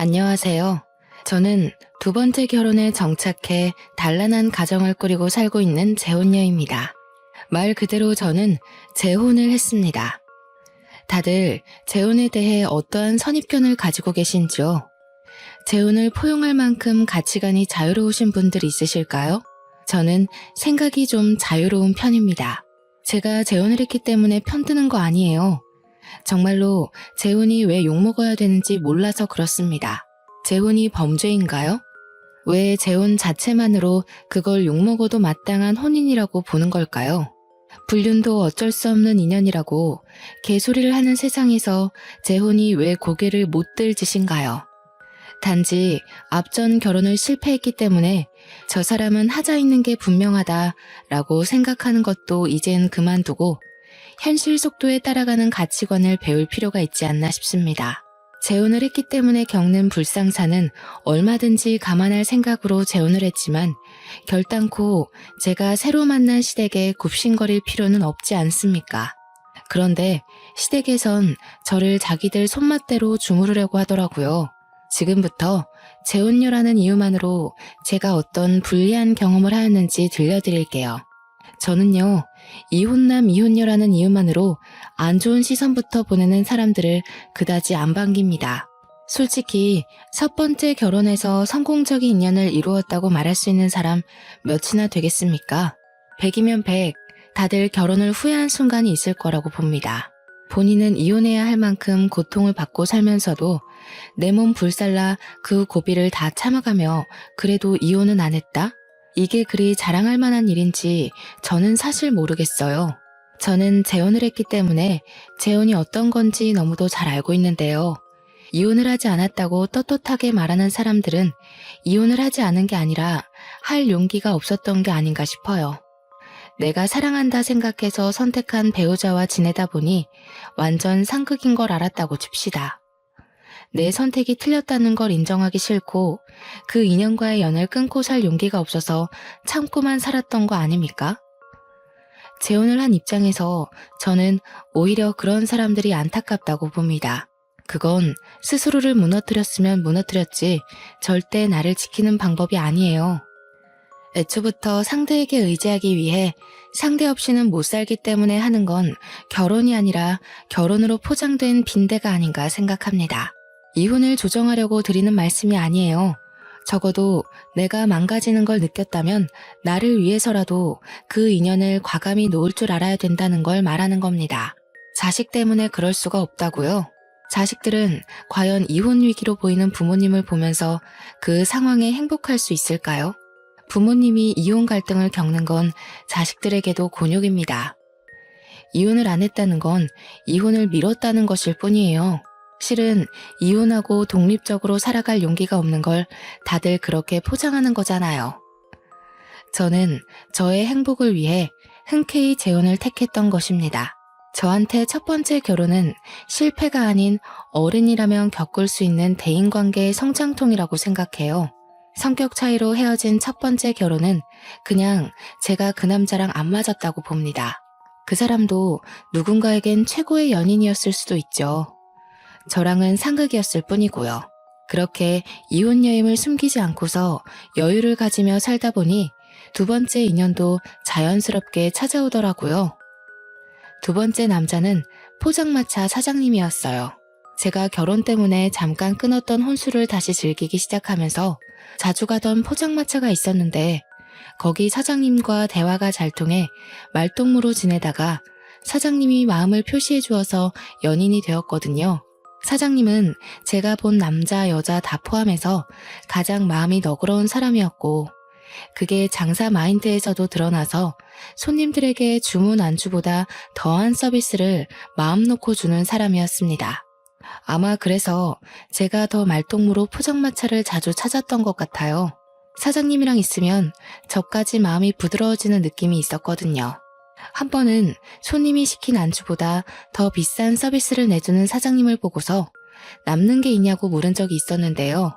안녕하세요. 저는 두 번째 결혼에 정착해 단란한 가정을 꾸리고 살고 있는 재혼녀입니다. 말 그대로 저는 재혼을 했습니다. 다들 재혼에 대해 어떠한 선입견을 가지고 계신지요? 재혼을 포용할 만큼 가치관이 자유로우신 분들 있으실까요? 저는 생각이 좀 자유로운 편입니다. 제가 재혼을 했기 때문에 편드는 거 아니에요. 정말로 재혼이 왜 욕먹어야 되는지 몰라서 그렇습니다. 재혼이 범죄인가요? 왜 재혼 자체만으로 그걸 욕먹어도 마땅한 혼인이라고 보는 걸까요? 불륜도 어쩔 수 없는 인연이라고 개소리를 하는 세상에서 재혼이 왜 고개를 못 들 짓인가요? 단지 앞전 결혼을 실패했기 때문에 저 사람은 하자 있는 게 분명하다라고 생각하는 것도 이젠 그만두고 현실 속도에 따라가는 가치관을 배울 필요가 있지 않나 싶습니다. 재혼을 했기 때문에 겪는 불상사는 얼마든지 감안할 생각으로 재혼을 했지만 결단코 제가 새로 만난 시댁에 굽신거릴 필요는 없지 않습니까? 그런데 시댁에선 저를 자기들 손맛대로 주무르려고 하더라고요. 지금부터 재혼녀라는 이유만으로 제가 어떤 불리한 경험을 하였는지 들려드릴게요. 저는요, 이혼남 이혼녀라는 이유만으로 안 좋은 시선부터 보내는 사람들을 그다지 안 반깁니다. 솔직히 첫 번째 결혼에서 성공적인 인연을 이루었다고 말할 수 있는 사람 몇이나 되겠습니까? 100이면 100, 다들 결혼을 후회한 순간이 있을 거라고 봅니다. 본인은 이혼해야 할 만큼 고통을 받고 살면서도 내 몸 불살라 그 고비를 다 참아가며 그래도 이혼은 안 했다? 이게 그리 자랑할 만한 일인지 저는 사실 모르겠어요. 저는 재혼을 했기 때문에 재혼이 어떤 건지 너무도 잘 알고 있는데요. 이혼을 하지 않았다고 떳떳하게 말하는 사람들은 이혼을 하지 않은 게 아니라 할 용기가 없었던 게 아닌가 싶어요. 내가 사랑한다 생각해서 선택한 배우자와 지내다 보니 완전 상극인 걸 알았다고 칩시다. 내 선택이 틀렸다는 걸 인정하기 싫고 그 인연과의 연을 끊고 살 용기가 없어서 참고만 살았던 거 아닙니까? 재혼을 한 입장에서 저는 오히려 그런 사람들이 안타깝다고 봅니다. 그건 스스로를 무너뜨렸으면 무너뜨렸지 절대 나를 지키는 방법이 아니에요. 애초부터 상대에게 의지하기 위해 상대 없이는 못 살기 때문에 하는 건 결혼이 아니라 결혼으로 포장된 빈대가 아닌가 생각합니다. 이혼을 조정하려고 드리는 말씀이 아니에요. 적어도 내가 망가지는 걸 느꼈다면 나를 위해서라도 그 인연을 과감히 놓을 줄 알아야 된다는 걸 말하는 겁니다. 자식 때문에 그럴 수가 없다고요? 자식들은 과연 이혼 위기로 보이는 부모님을 보면서 그 상황에 행복할 수 있을까요? 부모님이 이혼 갈등을 겪는 건 자식들에게도 곤욕입니다. 이혼을 안 했다는 건 이혼을 미뤘다는 것일 뿐이에요. 실은 이혼하고 독립적으로 살아갈 용기가 없는 걸 다들 그렇게 포장하는 거잖아요. 저는 저의 행복을 위해 흔쾌히 재혼을 택했던 것입니다. 저한테 첫 번째 결혼은 실패가 아닌 어른이라면 겪을 수 있는 대인관계의 성장통이라고 생각해요. 성격 차이로 헤어진 첫 번째 결혼은 그냥 제가 그 남자랑 안 맞았다고 봅니다. 그 사람도 누군가에겐 최고의 연인이었을 수도 있죠. 저랑은 상극이었을 뿐이고요. 그렇게 이혼여임을 숨기지 않고서 여유를 가지며 살다 보니 두 번째 인연도 자연스럽게 찾아오더라고요. 두 번째 남자는 포장마차 사장님이었어요. 제가 결혼 때문에 잠깐 끊었던 혼수를 다시 즐기기 시작하면서 자주 가던 포장마차가 있었는데 거기 사장님과 대화가 잘 통해 말동무로 지내다가 사장님이 마음을 표시해 주어서 연인이 되었거든요. 사장님은 제가 본 남자, 여자 다 포함해서 가장 마음이 너그러운 사람이었고 그게 장사 마인드에서도 드러나서 손님들에게 주문 안주보다 더한 서비스를 마음 놓고 주는 사람이었습니다. 아마 그래서 제가 더 말동무로 포장마차를 자주 찾았던 것 같아요. 사장님이랑 있으면 저까지 마음이 부드러워지는 느낌이 있었거든요. 한 번은 손님이 시킨 안주보다 더 비싼 서비스를 내주는 사장님을 보고서 남는 게 있냐고 물은 적이 있었는데요.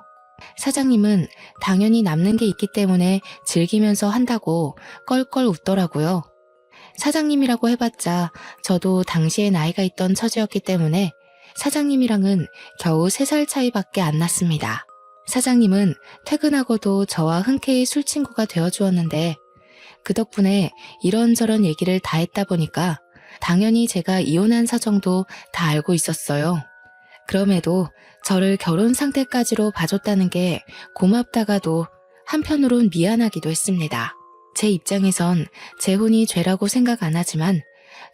사장님은 당연히 남는 게 있기 때문에 즐기면서 한다고 껄껄 웃더라고요. 사장님이라고 해봤자 저도 당시에 나이가 있던 처지였기 때문에 사장님이랑은 겨우 3살 차이밖에 안 났습니다. 사장님은 퇴근하고도 저와 흔쾌히 술친구가 되어주었는데 그 덕분에 이런저런 얘기를 다 했다 보니까 당연히 제가 이혼한 사정도 다 알고 있었어요. 그럼에도 저를 결혼 상태까지로 봐줬다는 게 고맙다가도 한편으론 미안하기도 했습니다. 제 입장에선 재혼이 죄라고 생각 안 하지만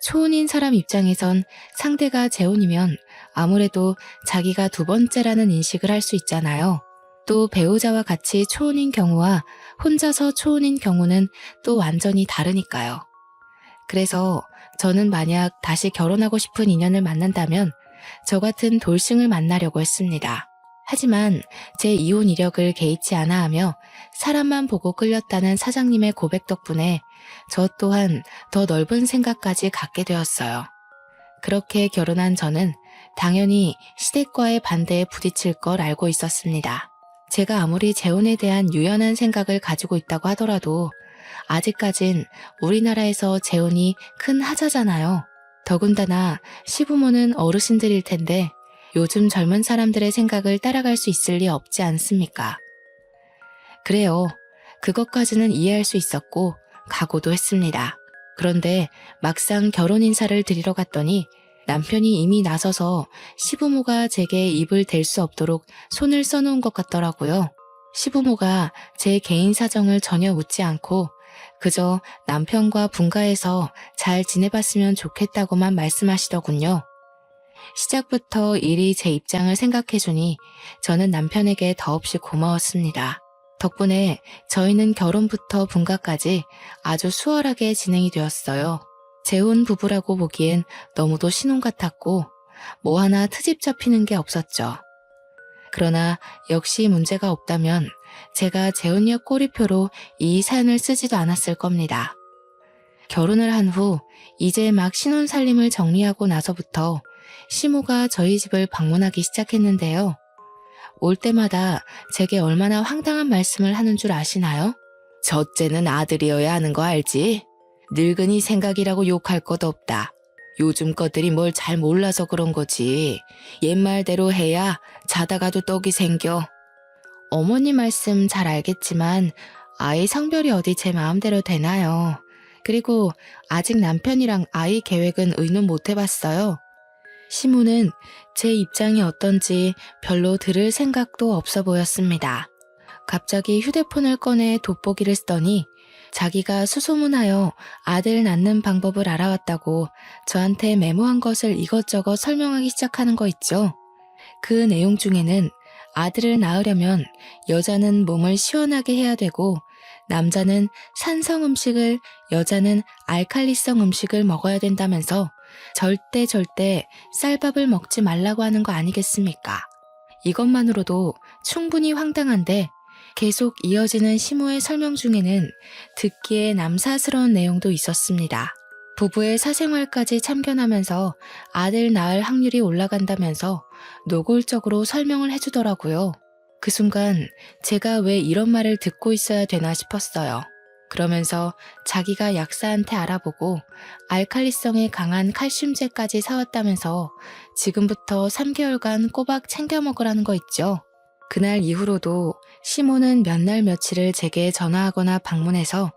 초혼인 사람 입장에선 상대가 재혼이면 아무래도 자기가 두 번째라는 인식을 할 수 있잖아요. 또 배우자와 같이 초혼인 경우와 혼자서 초혼인 경우는 또 완전히 다르니까요. 그래서 저는 만약 다시 결혼하고 싶은 인연을 만난다면 저 같은 돌싱을 만나려고 했습니다. 하지만 제 이혼 이력을 개의치 않아 하며 사람만 보고 끌렸다는 사장님의 고백 덕분에 저 또한 더 넓은 생각까지 갖게 되었어요. 그렇게 결혼한 저는 당연히 시댁과의 반대에 부딪힐 걸 알고 있었습니다. 제가 아무리 재혼에 대한 유연한 생각을 가지고 있다고 하더라도 아직까진 우리나라에서 재혼이 큰 하자잖아요. 더군다나 시부모는 어르신들일 텐데 요즘 젊은 사람들의 생각을 따라갈 수 있을 리 없지 않습니까? 그래요. 그것까지는 이해할 수 있었고 각오도 했습니다. 그런데 막상 결혼 인사를 드리러 갔더니 남편이 이미 나서서 시부모가 제게 입을 댈 수 없도록 손을 써놓은 것 같더라고요. 시부모가 제 개인 사정을 전혀 묻지 않고 그저 남편과 분가해서 잘 지내봤으면 좋겠다고만 말씀하시더군요. 시작부터 일이 제 입장을 생각해주니 저는 남편에게 더없이 고마웠습니다. 덕분에 저희는 결혼부터 분가까지 아주 수월하게 진행이 되었어요. 재혼 부부라고 보기엔 너무도 신혼 같았고 뭐 하나 트집 잡히는 게 없었죠. 그러나 역시 문제가 없다면 제가 재혼녀 꼬리표로 이 사연을 쓰지도 않았을 겁니다. 결혼을 한 후 이제 막 신혼 살림을 정리하고 나서부터 시모가 저희 집을 방문하기 시작했는데요. 올 때마다 제게 얼마나 황당한 말씀을 하는 줄 아시나요? 첫째는 아들이어야 하는 거 알지? 늙은이 생각이라고 욕할 것 없다. 요즘 것들이 뭘 잘 몰라서 그런 거지. 옛말대로 해야 자다가도 떡이 생겨. 어머니 말씀 잘 알겠지만 아이 성별이 어디 제 마음대로 되나요? 그리고 아직 남편이랑 아이 계획은 의논 못 해봤어요. 시모는 제 입장이 어떤지 별로 들을 생각도 없어 보였습니다. 갑자기 휴대폰을 꺼내 돋보기를 쓰더니 자기가 수소문하여 아들 낳는 방법을 알아왔다고 저한테 메모한 것을 이것저것 설명하기 시작하는 거 있죠. 그 내용 중에는 아들을 낳으려면 여자는 몸을 시원하게 해야 되고 남자는 산성 음식을, 여자는 알칼리성 음식을 먹어야 된다면서 절대 쌀밥을 먹지 말라고 하는 거 아니겠습니까? 이것만으로도 충분히 황당한데 계속 이어지는 시모의 설명 중에는 듣기에 남사스러운 내용도 있었습니다. 부부의 사생활까지 참견하면서 아들 낳을 확률이 올라간다면서 노골적으로 설명을 해주더라고요. 그 순간 제가 왜 이런 말을 듣고 있어야 되나 싶었어요. 그러면서 자기가 약사한테 알아보고 알칼리성에 강한 칼슘제까지 사왔다면서 지금부터 3개월간 꼬박 챙겨 먹으라는 거 있죠. 그날 이후로도 시모는 몇 날 며칠을 제게 전화하거나 방문해서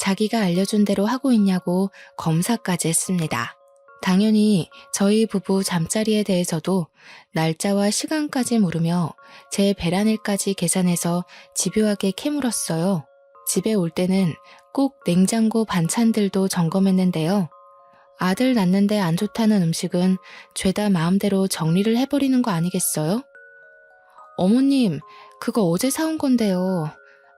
자기가 알려준 대로 하고 있냐고 검사까지 했습니다. 당연히 저희 부부 잠자리에 대해서도 날짜와 시간까지 물으며 제 배란일까지 계산해서 집요하게 캐물었어요. 집에 올 때는 꼭 냉장고 반찬들도 점검했는데요. 아들 낳는데 안 좋다는 음식은 죄다 마음대로 정리를 해버리는 거 아니겠어요? 어머님, 그거 어제 사온 건데요.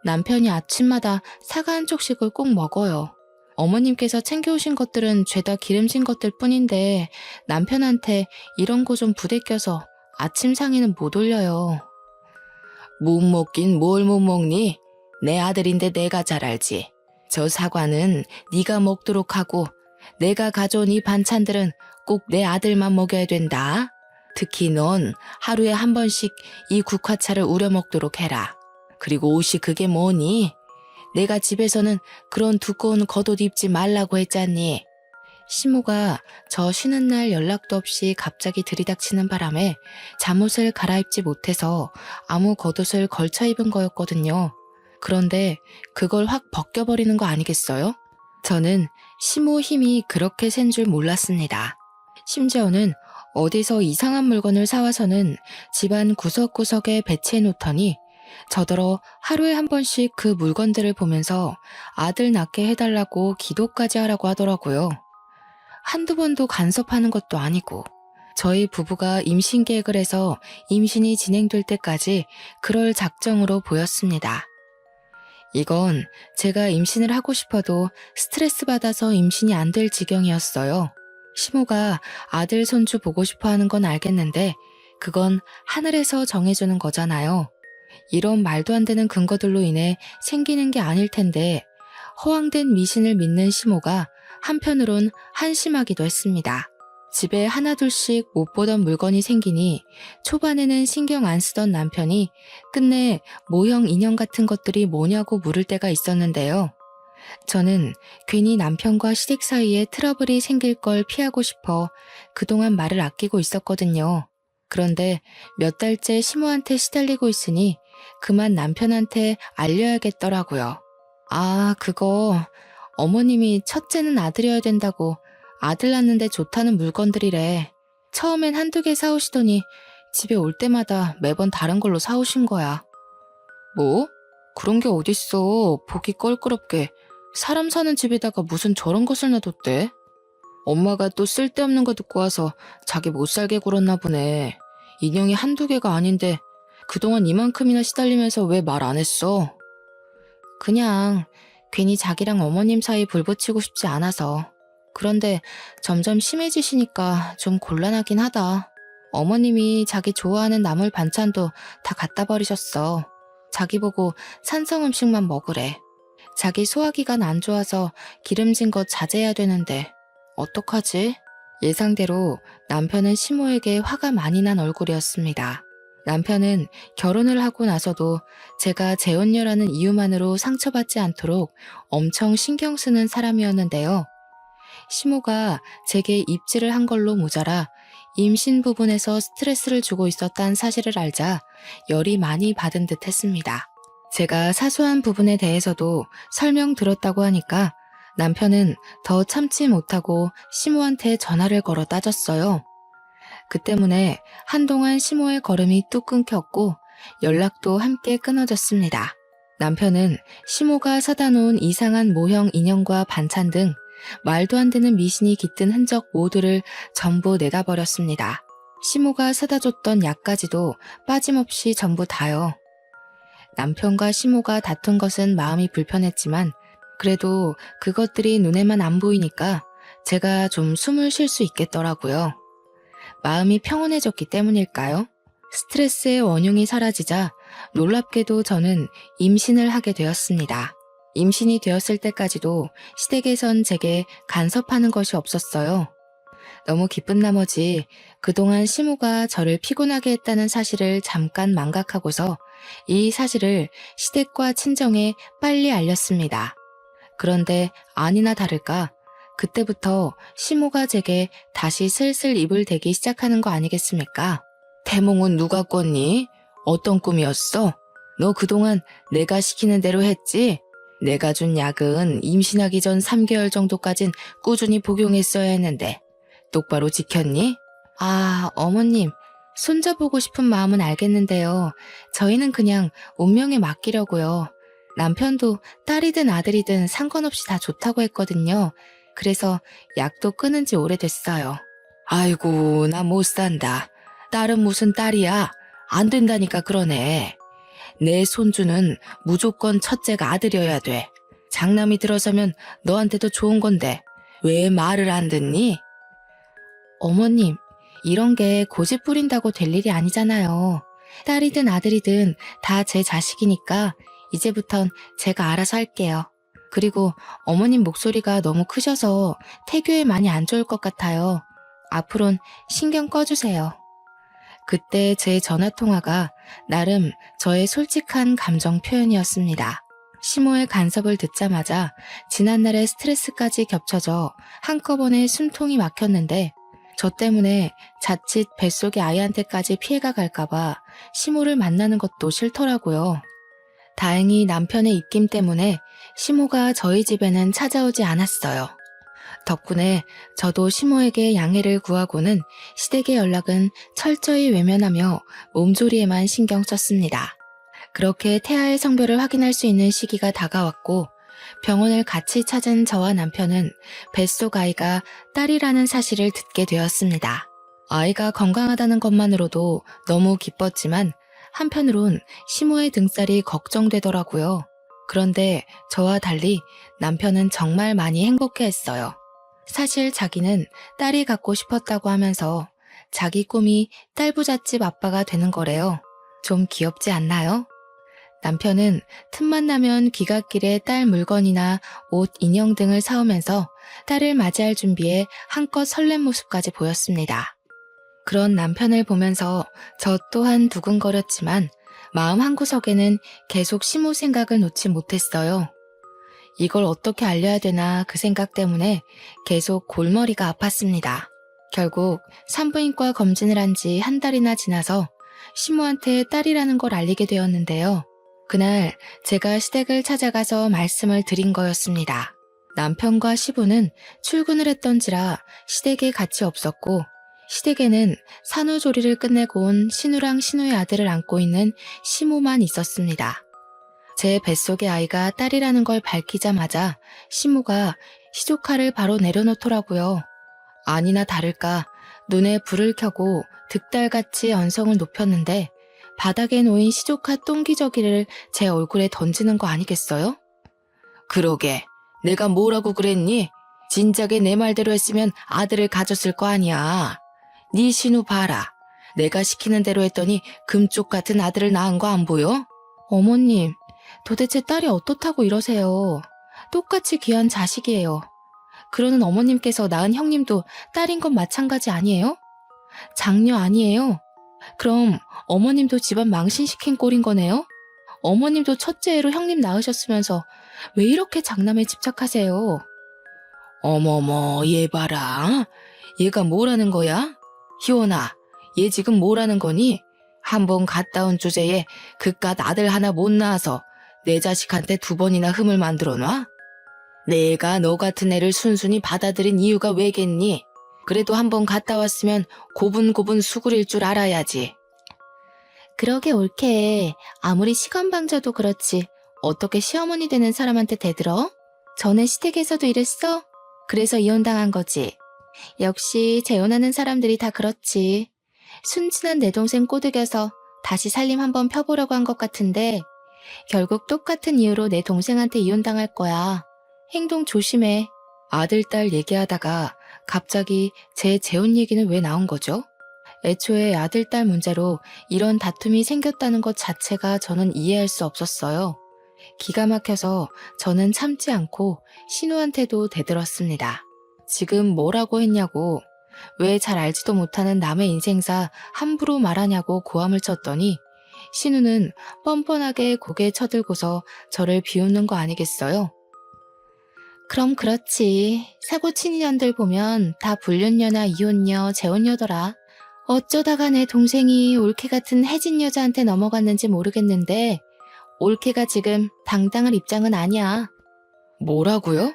남편이 아침마다 사과 한 쪽씩을 꼭 먹어요. 어머님께서 챙겨오신 것들은 죄다 기름진 것들 뿐인데 남편한테 이런 거 좀 부대껴서 아침 상에는 못 올려요. 못 먹긴 뭘 못 먹니? 내 아들인데 내가 잘 알지. 저 사과는 네가 먹도록 하고 내가 가져온 이 반찬들은 꼭 내 아들만 먹여야 된다. 특히 넌 하루에 한 번씩 이 국화차를 우려 먹도록 해라. 그리고 옷이 그게 뭐니? 내가 집에서는 그런 두꺼운 겉옷 입지 말라고 했잖니. 시모가 저 쉬는 날 연락도 없이 갑자기 들이닥치는 바람에 잠옷을 갈아입지 못해서 아무 겉옷을 걸쳐 입은 거였거든요. 그런데 그걸 확 벗겨버리는 거 아니겠어요? 저는 시모 힘이 그렇게 센 줄 몰랐습니다. 심지어는 어디서 이상한 물건을 사와서는 집안 구석구석에 배치해 놓더니 저더러 하루에 한 번씩 그 물건들을 보면서 아들 낳게 해달라고 기도까지 하라고 하더라고요. 한두 번도 간섭하는 것도 아니고 저희 부부가 임신 계획을 해서 임신이 진행될 때까지 그럴 작정으로 보였습니다. 이건 제가 임신을 하고 싶어도 스트레스 받아서 임신이 안 될 지경이었어요. 시모가 아들 손주 보고 싶어 하는 건 알겠는데 그건 하늘에서 정해주는 거잖아요. 이런 말도 안 되는 근거들로 인해 생기는 게 아닐 텐데 허황된 미신을 믿는 시모가 한편으론 한심하기도 했습니다. 집에 하나둘씩 못 보던 물건이 생기니 초반에는 신경 안 쓰던 남편이 끝내 모형 인형 같은 것들이 뭐냐고 물을 때가 있었는데요. 저는 괜히 남편과 시댁 사이에 트러블이 생길 걸 피하고 싶어 그동안 말을 아끼고 있었거든요. 그런데 몇 달째 시모한테 시달리고 있으니 그만 남편한테 알려야겠더라고요. 아, 그거 어머님이 첫째는 아들이어야 된다고 아들 낳는데 좋다는 물건들이래. 처음엔 한두 개 사오시더니 집에 올 때마다 매번 다른 걸로 사오신 거야. 뭐? 그런 게 어딨어. 보기 껄끄럽게. 사람 사는 집에다가 무슨 저런 것을 놔뒀대? 엄마가 또 쓸데없는 거 듣고 와서 자기 못 살게 굴었나 보네. 인형이 한두 개가 아닌데 그동안 이만큼이나 시달리면서 왜 말 안 했어? 그냥 괜히 자기랑 어머님 사이 불 붙이고 싶지 않아서. 그런데 점점 심해지시니까 좀 곤란하긴 하다. 어머님이 자기 좋아하는 나물 반찬도 다 갖다 버리셨어. 자기 보고 산성 음식만 먹으래. 자기 소화기관 안 좋아서 기름진 거 자제해야 되는데 어떡하지? 예상대로 남편은 시모에게 화가 많이 난 얼굴이었습니다. 남편은 결혼을 하고 나서도 제가 재혼녀라는 이유만으로 상처받지 않도록 엄청 신경 쓰는 사람이었는데요. 시모가 제게 입질을 한 걸로 모자라 임신 부분에서 스트레스를 주고 있었다는 사실을 알자 열이 많이 받은 듯 했습니다. 제가 사소한 부분에 대해서도 설명 들었다고 하니까 남편은 더 참지 못하고 시모한테 전화를 걸어 따졌어요. 그 때문에 한동안 시모의 걸음이 뚝 끊겼고 연락도 함께 끊어졌습니다. 남편은 시모가 사다 놓은 이상한 모형 인형과 반찬 등 말도 안 되는 미신이 깃든 흔적 모두를 전부 내다버렸습니다. 시모가 사다 줬던 약까지도 빠짐없이 전부 다요. 남편과 시모가 다툰 것은 마음이 불편했지만 그래도 그것들이 눈에만 안 보이니까 제가 좀 숨을 쉴 수 있겠더라고요. 마음이 평온해졌기 때문일까요? 스트레스의 원흉이 사라지자 놀랍게도 저는 임신을 하게 되었습니다. 임신이 되었을 때까지도 시댁에선 제게 간섭하는 것이 없었어요. 너무 기쁜 나머지 그동안 시모가 저를 피곤하게 했다는 사실을 잠깐 망각하고서 이 사실을 시댁과 친정에 빨리 알렸습니다. 그런데 아니나 다를까 그때부터 시모가 제게 다시 슬슬 입을 대기 시작하는 거 아니겠습니까? 태몽은 누가 꿨니? 어떤 꿈이었어? 너 그동안 내가 시키는 대로 했지? 내가 준 약은 임신하기 전 3개월 정도까진 꾸준히 복용했어야 했는데 똑바로 지켰니? 아, 어머님, 손자 보고 싶은 마음은 알겠는데요. 저희는 그냥 운명에 맡기려고요. 남편도 딸이든 아들이든 상관없이 다 좋다고 했거든요. 그래서 약도 끊은 지 오래됐어요. 아이고, 나 못 산다. 딸은 무슨 딸이야? 안 된다니까 그러네. 내 손주는 무조건 첫째가 아들이어야 돼. 장남이 들어서면 너한테도 좋은 건데 왜 말을 안 듣니? 어머님, 이런 게 고집 부린다고 될 일이 아니잖아요. 딸이든 아들이든 다 제 자식이니까 이제부턴 제가 알아서 할게요. 그리고 어머님 목소리가 너무 크셔서 태교에 많이 안 좋을 것 같아요. 앞으론 신경 꺼주세요. 그때 제 전화통화가 나름 저의 솔직한 감정 표현이었습니다. 시모의 간섭을 듣자마자 지난날의 스트레스까지 겹쳐져 한꺼번에 숨통이 막혔는데 저 때문에 자칫 뱃속의 아이한테까지 피해가 갈까봐 시모를 만나는 것도 싫더라고요. 다행히 남편의 입김 때문에 시모가 저희 집에는 찾아오지 않았어요. 덕분에 저도 시모에게 양해를 구하고는 시댁의 연락은 철저히 외면하며 몸조리에만 신경 썼습니다. 그렇게 태아의 성별을 확인할 수 있는 시기가 다가왔고 병원을 같이 찾은 저와 남편은 뱃속 아이가 딸이라는 사실을 듣게 되었습니다. 아이가 건강하다는 것만으로도 너무 기뻤지만 한편으론 시모의 등살이 걱정되더라고요. 그런데 저와 달리 남편은 정말 많이 행복해했어요. 사실 자기는 딸이 갖고 싶었다고 하면서 자기 꿈이 딸부잣집 아빠가 되는 거래요. 좀 귀엽지 않나요? 남편은 틈만 나면 귀갓길에 딸 물건이나 옷, 인형 등을 사오면서 딸을 맞이할 준비에 한껏 설렘 모습까지 보였습니다. 그런 남편을 보면서 저 또한 두근거렸지만 마음 한구석에는 계속 시모 생각을 놓지 못했어요. 이걸 어떻게 알려야 되나 그 생각 때문에 계속 골머리가 아팠습니다. 결국 산부인과 검진을 한 지 한 달이나 지나서 시모한테 딸이라는 걸 알리게 되었는데요. 그날 제가 시댁을 찾아가서 말씀을 드린 거였습니다. 남편과 시부는 출근을 했던지라 시댁에 같이 없었고 시댁에는 산후조리를 끝내고 온 신우랑 신우의 아들을 안고 있는 시모만 있었습니다. 제 뱃속의 아이가 딸이라는 걸 밝히자마자 시모가 시조카를 바로 내려놓더라고요. 아니나 다를까 눈에 불을 켜고 득달같이 언성을 높였는데 바닥에 놓인 시조카 똥기저귀를 제 얼굴에 던지는 거 아니겠어요? 그러게, 내가 뭐라고 그랬니? 진작에 내 말대로 했으면 아들을 가졌을 거 아니야. 네 신우 봐라. 내가 시키는 대로 했더니 금쪽 같은 아들을 낳은 거 안 보여? 어머님, 도대체 딸이 어떻다고 이러세요? 똑같이 귀한 자식이에요. 그러는 어머님께서 낳은 형님도 딸인 건 마찬가지 아니에요? 장녀 아니에요? 그럼 어머님도 집안 망신시킨 꼴인 거네요? 어머님도 첫째 애로 형님 낳으셨으면서 왜 이렇게 장남에 집착하세요? 어머머, 얘 봐라. 얘가 뭐라는 거야? 희원아, 얘 지금 뭐라는 거니? 한번 갔다 온 주제에 그깟 아들 하나 못 낳아서 내 자식한테 2번이나 흠을 만들어 놔? 내가 너 같은 애를 순순히 받아들인 이유가 왜겠니? 그래도 한번 갔다 왔으면 고분고분 수그릴 줄 알아야지. 그러게 옳게. 아무리 시건방져도 그렇지. 어떻게 시어머니 되는 사람한테 대들어? 전에 시댁에서도 이랬어? 그래서 이혼당한 거지. 역시 재혼하는 사람들이 다 그렇지. 순진한 내 동생 꼬드겨서 다시 살림 한번 펴보려고 한 것 같은데 결국 똑같은 이유로 내 동생한테 이혼당할 거야. 행동 조심해. 아들, 딸 얘기하다가 갑자기 제 재혼 얘기는 왜 나온 거죠? 애초에 아들, 딸 문제로 이런 다툼이 생겼다는 것 자체가 저는 이해할 수 없었어요. 기가 막혀서 저는 참지 않고 신우한테도 대들었습니다. 지금 뭐라고 했냐고, 왜 잘 알지도 못하는 남의 인생사 함부로 말하냐고 고함을 쳤더니 신우는 뻔뻔하게 고개 쳐들고서 저를 비웃는 거 아니겠어요? 그럼 그렇지. 사고 친 인연들 보면 다 불륜녀나 이혼녀, 재혼녀더라. 어쩌다가 내 동생이 올케 같은 혜진 여자한테 넘어갔는지 모르겠는데 올케가 지금 당당할 입장은 아니야. 뭐라고요?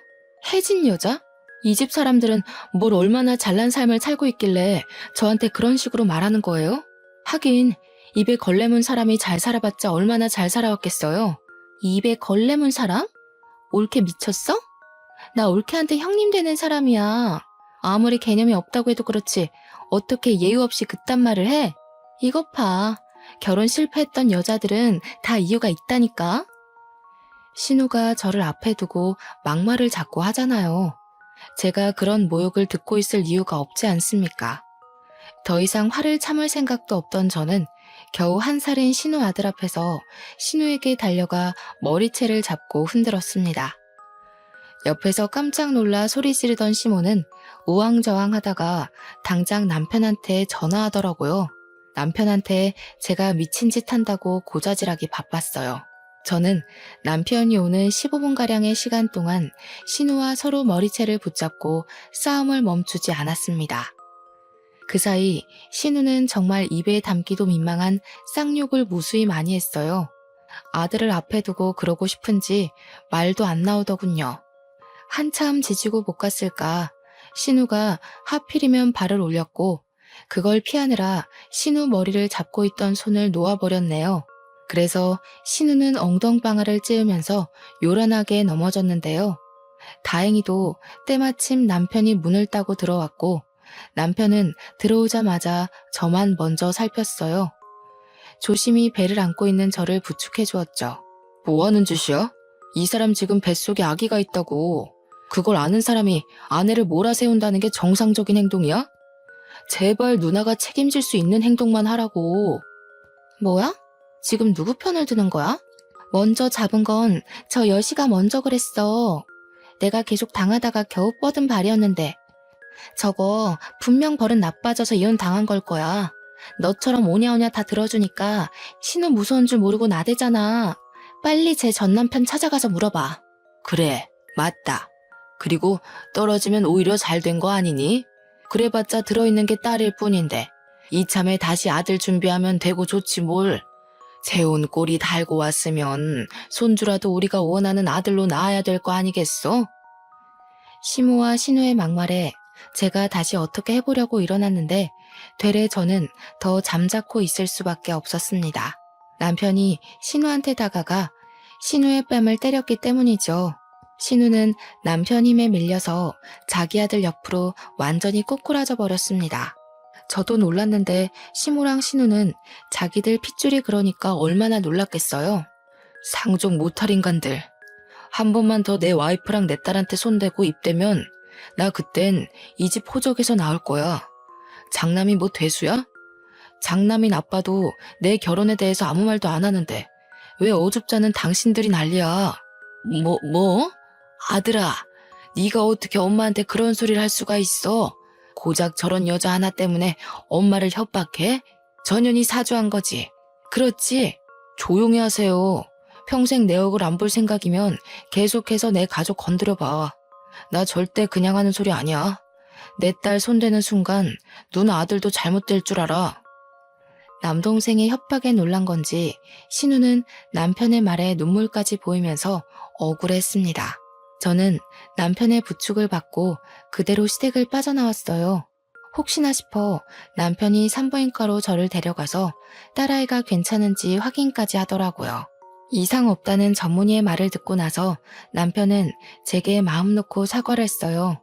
혜진 여자? 이 집 사람들은 뭘 얼마나 잘난 삶을 살고 있길래 저한테 그런 식으로 말하는 거예요? 하긴 입에 걸레 문 사람이 잘 살아봤자 얼마나 잘 살아왔겠어요. 입에 걸레 문 사람? 올케 미쳤어? 나 올케한테 형님 되는 사람이야. 아무리 개념이 없다고 해도 그렇지 어떻게 예의 없이 그딴 말을 해? 이것 봐. 결혼 실패했던 여자들은 다 이유가 있다니까. 신우가 저를 앞에 두고 막말을 자꾸 하잖아요. 제가 그런 모욕을 듣고 있을 이유가 없지 않습니까? 더 이상 화를 참을 생각도 없던 저는 겨우 1살인 신우 아들 앞에서 신우에게 달려가 머리채를 잡고 흔들었습니다. 옆에서 깜짝 놀라 소리 지르던 시모는 우왕좌왕하다가 당장 남편한테 전화하더라고요. 남편한테 제가 미친 짓 한다고 고자질하기 바빴어요. 저는 남편이 오는 15분가량의 시간 동안 신우와 서로 머리채를 붙잡고 싸움을 멈추지 않았습니다. 그 사이 신우는 정말 입에 담기도 민망한 쌍욕을 무수히 많이 했어요. 아들을 앞에 두고 그러고 싶은지 말도 안 나오더군요. 한참 지지고 못 갔을까 신우가 하필이면 발을 올렸고 그걸 피하느라 신우 머리를 잡고 있던 손을 놓아버렸네요. 그래서 신우는 엉덩방아를 찌으면서 요란하게 넘어졌는데요. 다행히도 때마침 남편이 문을 따고 들어왔고 남편은 들어오자마자 저만 먼저 살폈어요. 조심히 배를 안고 있는 저를 부축해 주었죠. 뭐 하는 짓이야? 이 사람 지금 뱃속에 아기가 있다고. 그걸 아는 사람이 아내를 몰아세운다는 게 정상적인 행동이야? 제발 누나가 책임질 수 있는 행동만 하라고. 뭐야? 지금 누구 편을 드는 거야? 먼저 잡은 건 저 여시가 먼저 그랬어. 내가 계속 당하다가 겨우 뻗은 발이었는데. 저거 분명 버릇 나빠져서 이혼 당한 걸 거야. 너처럼 오냐오냐 다 들어주니까 신우 무서운 줄 모르고 나대잖아. 빨리 제 전남편 찾아가서 물어봐. 그래, 맞다. 그리고 떨어지면 오히려 잘 된 거 아니니? 그래봤자 들어있는 게 딸일 뿐인데 이참에 다시 아들 준비하면 되고 좋지 뭘. 재혼 꼴이 달고 왔으면 손주라도 우리가 원하는 아들로 낳아야 될 거 아니겠어? 시모와 신우의 막말에 제가 다시 어떻게 해보려고 일어났는데 되레 저는 더 잠자코 있을 수밖에 없었습니다. 남편이 신우한테 다가가 신우의 뺨을 때렸기 때문이죠. 신우는 남편 힘에 밀려서 자기 아들 옆으로 완전히 꼬꾸라져 버렸습니다. 저도 놀랐는데 시모랑 신우는 자기들 핏줄이 그러니까 얼마나 놀랐겠어요. 상종 못할 인간들. 한 번만 더 내 와이프랑 내 딸한테 손대고 입대면 나 그땐 이 집 호적에서 나올 거야. 장남이 뭐 대수야? 장남인 아빠도 내 결혼에 대해서 아무 말도 안 하는데 왜 어줍잖은 당신들이 난리야. 뭐? 아들아, 네가 어떻게 엄마한테 그런 소리를 할 수가 있어? 고작 저런 여자 하나 때문에 엄마를 협박해? 전현이 사주한 거지. 그렇지? 조용히 하세요. 평생 내 얼굴 안 볼 생각이면 계속해서 내 가족 건드려봐. 나 절대 그냥 하는 소리 아니야. 내 딸 손대는 순간 누나 아들도 잘못될 줄 알아. 남동생의 협박에 놀란 건지 신우는 남편의 말에 눈물까지 보이면서 억울했습니다. 저는 남편의 부축을 받고 그대로 시댁을 빠져나왔어요. 혹시나 싶어 남편이 산부인과로 저를 데려가서 딸아이가 괜찮은지 확인까지 하더라고요. 이상 없다는 전문의의 말을 듣고 나서 남편은 제게 마음 놓고 사과를 했어요.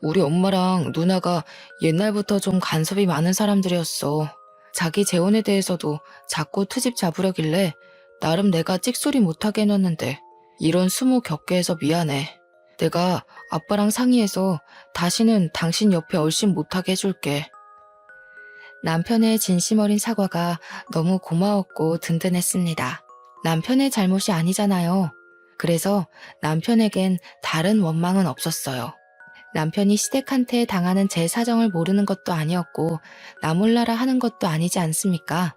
우리 엄마랑 누나가 옛날부터 좀 간섭이 많은 사람들이었어. 자기 재혼에 대해서도 자꾸 트집 잡으려길래 나름 내가 찍소리 못하게 해놨는데 이런 수모 겪게 해서 미안해. 내가 아빠랑 상의해서 다시는 당신 옆에 얼씬 못하게 해줄게. 남편의 진심 어린 사과가 너무 고마웠고 든든했습니다. 남편의 잘못이 아니잖아요. 그래서 남편에겐 다른 원망은 없었어요. 남편이 시댁한테 당하는 제 사정을 모르는 것도 아니었고 나 몰라라 하는 것도 아니지 않습니까?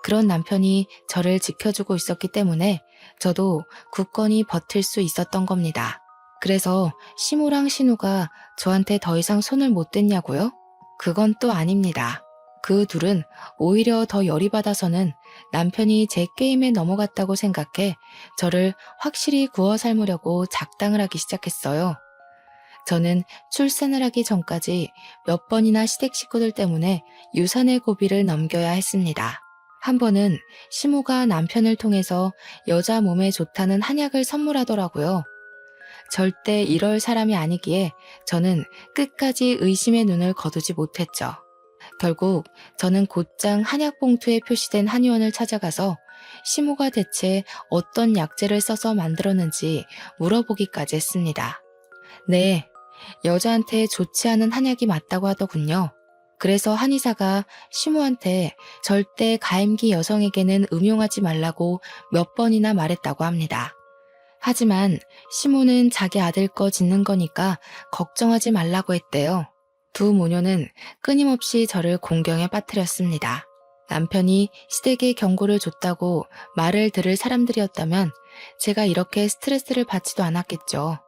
그런 남편이 저를 지켜주고 있었기 때문에 저도 굳건히 버틸 수 있었던 겁니다. 그래서 시모랑 신우가 저한테 더 이상 손을 못 댔냐고요? 그건 또 아닙니다. 그 둘은 오히려 더 열이 받아서는 남편이 제 게임에 넘어갔다고 생각해 저를 확실히 구워 삶으려고 작당을 하기 시작했어요. 저는 출산을 하기 전까지 몇 번이나 시댁 식구들 때문에 유산의 고비를 넘겨야 했습니다. 한 번은 시모가 남편을 통해서 여자 몸에 좋다는 한약을 선물하더라고요. 절대 이럴 사람이 아니기에 저는 끝까지 의심의 눈을 거두지 못했죠. 결국 저는 곧장 한약 봉투에 표시된 한의원을 찾아가서 시모가 대체 어떤 약재를 써서 만들었는지 물어보기까지 했습니다. 네, 여자한테 좋지 않은 한약이 맞다고 하더군요. 그래서 한의사가 시모한테 절대 가임기 여성에게는 음용하지 말라고 몇 번이나 말했다고 합니다. 하지만 시모는 자기 아들 거 짓는 거니까 걱정하지 말라고 했대요. 두 모녀는 끊임없이 저를 공경에 빠뜨렸습니다. 남편이 시댁에 경고를 줬다고 말을 들을 사람들이었다면 제가 이렇게 스트레스를 받지도 않았겠죠.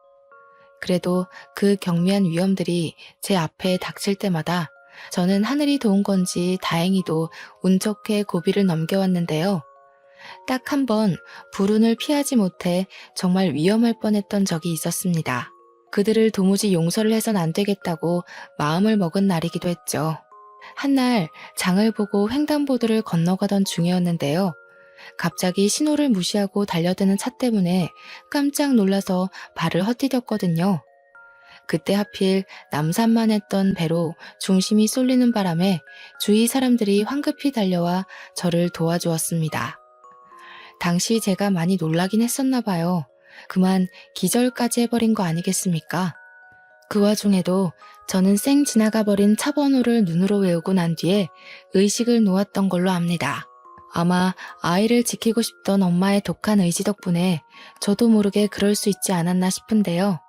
그래도 그 경미한 위험들이 제 앞에 닥칠 때마다 저는 하늘이 도운 건지 다행히도 운 좋게 고비를 넘겨왔는데요. 딱 한 번 불운을 피하지 못해 정말 위험할 뻔했던 적이 있었습니다. 그들을 도무지 용서를 해선 안 되겠다고 마음을 먹은 날이기도 했죠. 한날 장을 보고 횡단보도를 건너가던 중이었는데요. 갑자기 신호를 무시하고 달려드는 차 때문에 깜짝 놀라서 발을 헛디뎠거든요. 그때 하필 남산만했던 배로 중심이 쏠리는 바람에 주위 사람들이 황급히 달려와 저를 도와주었습니다. 당시 제가 많이 놀라긴 했었나 봐요. 그만 기절까지 해버린 거 아니겠습니까? 그 와중에도 저는 쌩 지나가 버린 차 번호를 눈으로 외우고 난 뒤에 의식을 놓았던 걸로 압니다. 아마 아이를 지키고 싶던 엄마의 독한 의지 덕분에 저도 모르게 그럴 수 있지 않았나 싶은데요.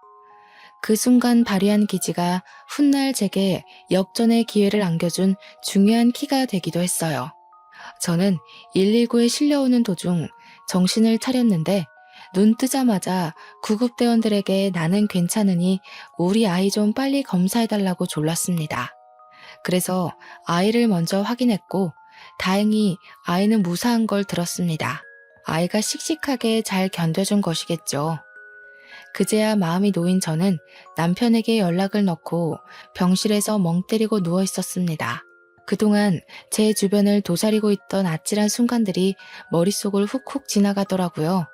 그 순간 발휘한 기지가 훗날 제게 역전의 기회를 안겨준 중요한 키가 되기도 했어요. 저는 119에 실려오는 도중 정신을 차렸는데 눈 뜨자마자 구급대원들에게 나는 괜찮으니 우리 아이 좀 빨리 검사해달라고 졸랐습니다. 그래서 아이를 먼저 확인했고 다행히 아이는 무사한 걸 들었습니다. 아이가 씩씩하게 잘 견뎌준 것이겠죠. 그제야 마음이 놓인 저는 남편에게 연락을 넣고 병실에서 멍 때리고 누워 있었습니다. 그동안 제 주변을 도사리고 있던 아찔한 순간들이 머릿속을 훅훅 지나가더라고요.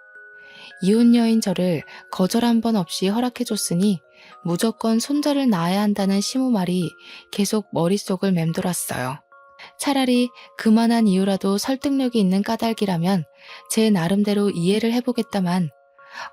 이혼 여인 저를 거절 한 번 없이 허락해줬으니 무조건 손자를 낳아야 한다는 시모 말이 계속 머릿속을 맴돌았어요. 차라리 그만한 이유라도 설득력이 있는 까닭이라면 제 나름대로 이해를 해보겠다만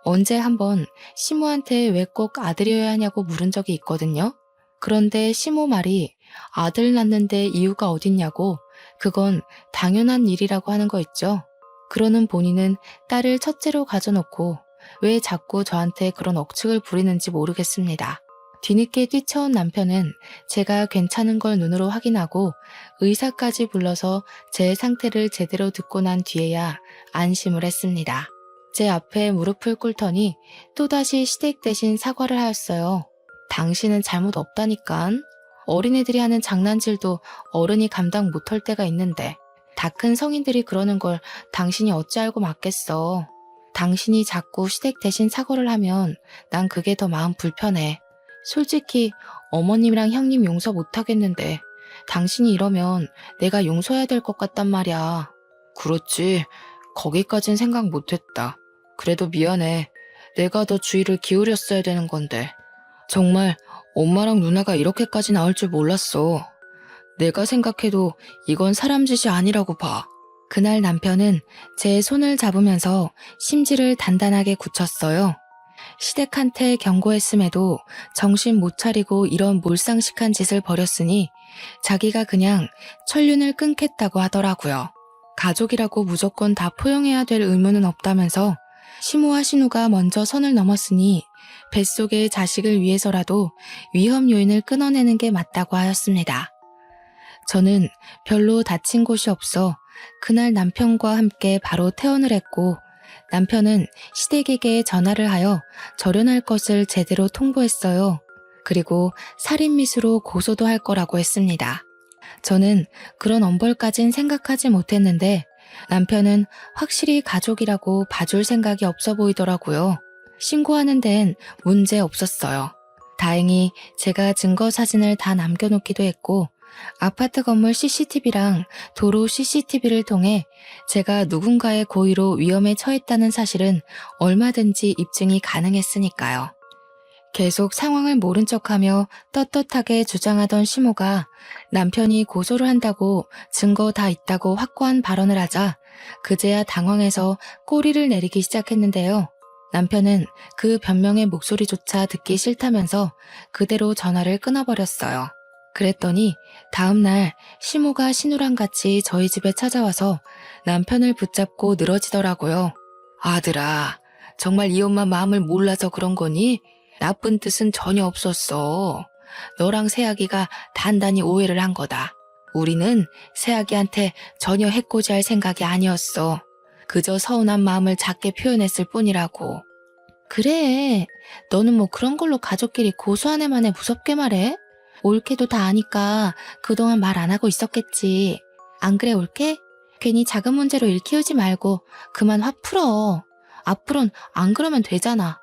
언제 한번 시모한테 왜 꼭 아들이어야 하냐고 물은 적이 있거든요. 그런데 시모 말이 아들 낳는데 이유가 어딨냐고 그건 당연한 일이라고 하는 거 있죠. 그러는 본인은 딸을 첫째로 가져놓고 왜 자꾸 저한테 그런 억측을 부리는지 모르겠습니다. 뒤늦게 뛰쳐온 남편은 제가 괜찮은 걸 눈으로 확인하고 의사까지 불러서 제 상태를 제대로 듣고 난 뒤에야 안심을 했습니다. 제 앞에 무릎을 꿇더니 또다시 시댁 대신 사과를 하였어요. 당신은 잘못 없다니깐. 어린애들이 하는 장난질도 어른이 감당 못할 때가 있는데 다 큰 성인들이 그러는 걸 당신이 어찌 알고 맞겠어. 당신이 자꾸 시댁 대신 사과를 하면 난 그게 더 마음 불편해. 솔직히 어머님이랑 형님 용서 못하겠는데 당신이 이러면 내가 용서해야 될 것 같단 말이야. 그렇지. 거기까진 생각 못했다. 그래도 미안해. 내가 더 주의를 기울였어야 되는 건데. 정말 엄마랑 누나가 이렇게까지 나올 줄 몰랐어. 내가 생각해도 이건 사람 짓이 아니라고 봐. 그날 남편은 제 손을 잡으면서 심지를 단단하게 굳혔어요. 시댁한테 경고했음에도 정신 못 차리고 이런 몰상식한 짓을 벌였으니 자기가 그냥 천륜을 끊겠다고 하더라고요. 가족이라고 무조건 다 포용해야 될 의무는 없다면서 시모와 신우가 먼저 선을 넘었으니 뱃속의 자식을 위해서라도 위험 요인을 끊어내는 게 맞다고 하였습니다. 저는 별로 다친 곳이 없어 그날 남편과 함께 바로 퇴원을 했고 남편은 시댁에게 전화를 하여 절연할 것을 제대로 통보했어요. 그리고 살인미수로 고소도 할 거라고 했습니다. 저는 그런 엄벌까진 생각하지 못했는데 남편은 확실히 가족이라고 봐줄 생각이 없어 보이더라고요. 신고하는 데엔 문제 없었어요. 다행히 제가 증거 사진을 다 남겨놓기도 했고 아파트 건물 CCTV랑 도로 CCTV를 통해 제가 누군가의 고의로 위험에 처했다는 사실은 얼마든지 입증이 가능했으니까요. 계속 상황을 모른 척하며 떳떳하게 주장하던 시모가 남편이 고소를 한다고 증거 다 있다고 확고한 발언을 하자 그제야 당황해서 꼬리를 내리기 시작했는데요. 남편은 그 변명의 목소리조차 듣기 싫다면서 그대로 전화를 끊어버렸어요. 그랬더니 다음날 시모가 신우랑 같이 저희 집에 찾아와서 남편을 붙잡고 늘어지더라고요. 아들아, 정말 이 엄마 마음을 몰라서 그런 거니? 나쁜 뜻은 전혀 없었어. 너랑 새아기가 단단히 오해를 한 거다. 우리는 새아기한테 전혀 해코지할 생각이 아니었어. 그저 서운한 마음을 작게 표현했을 뿐이라고. 그래, 너는 뭐 그런 걸로 가족끼리 고소한 애만에 무섭게 말해? 올케도 다 아니까 그동안 말 안 하고 있었겠지. 안 그래, 올케? 괜히 작은 문제로 일 키우지 말고 그만 화 풀어. 앞으론 안 그러면 되잖아.